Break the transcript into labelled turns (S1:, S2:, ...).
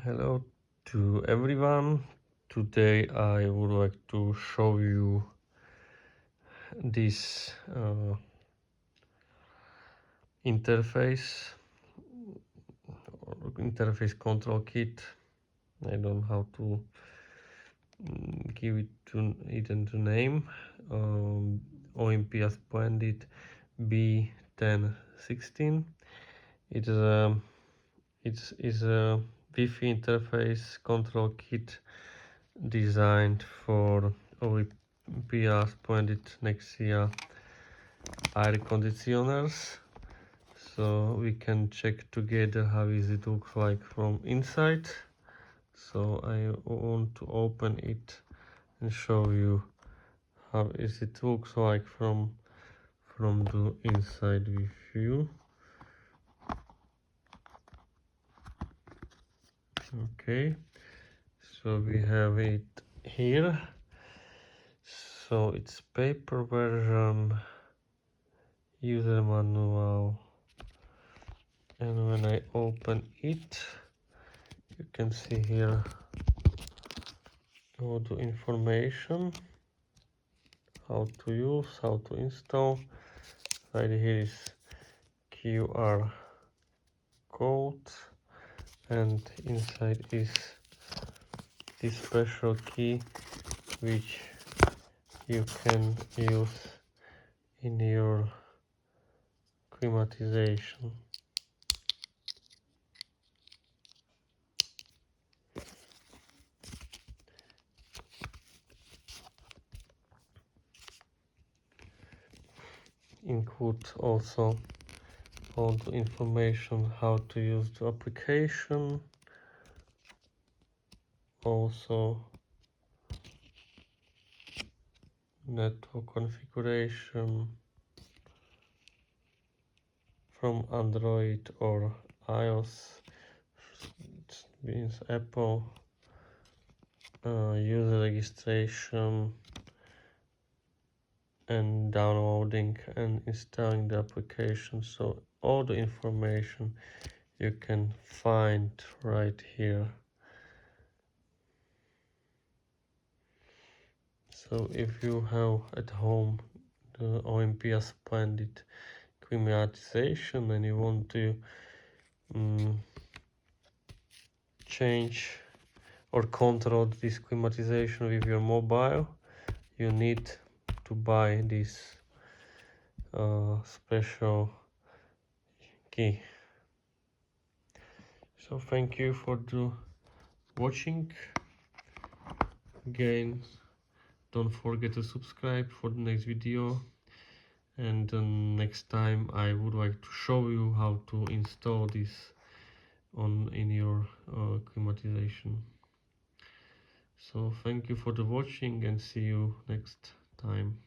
S1: Hello to everyone. Today I would like to show you this interface or interface control kit. I don't know how to give it into name. Olimpia Splendid B1016. It is a Wi-Fi interface control kit designed for Olimpia Splendid Nexya air conditioners. So we can check together how is it looks like from inside. So I want to open it and show you how is it looks like from the inside view. Okay, so we have it here. So it's paper version, user manual, and when I open it, you can see here all the information, how to use, how to install. Right here is QR code, and inside is this special key which you can use in your climatization. Include also all the information how to use the application, also network configuration from Android or iOS, it means Apple, user registration and downloading and installing the application. So all the information you can find right here. So if you have at home the Olimpia Splendid climatization and you want to change or control this climatization with your mobile, you need to buy this special key. So thank you for the watching. Again, don't forget to subscribe for the next video, and next time I would like to show you how to install this in your climatization. So thank you for the watching and see you next time.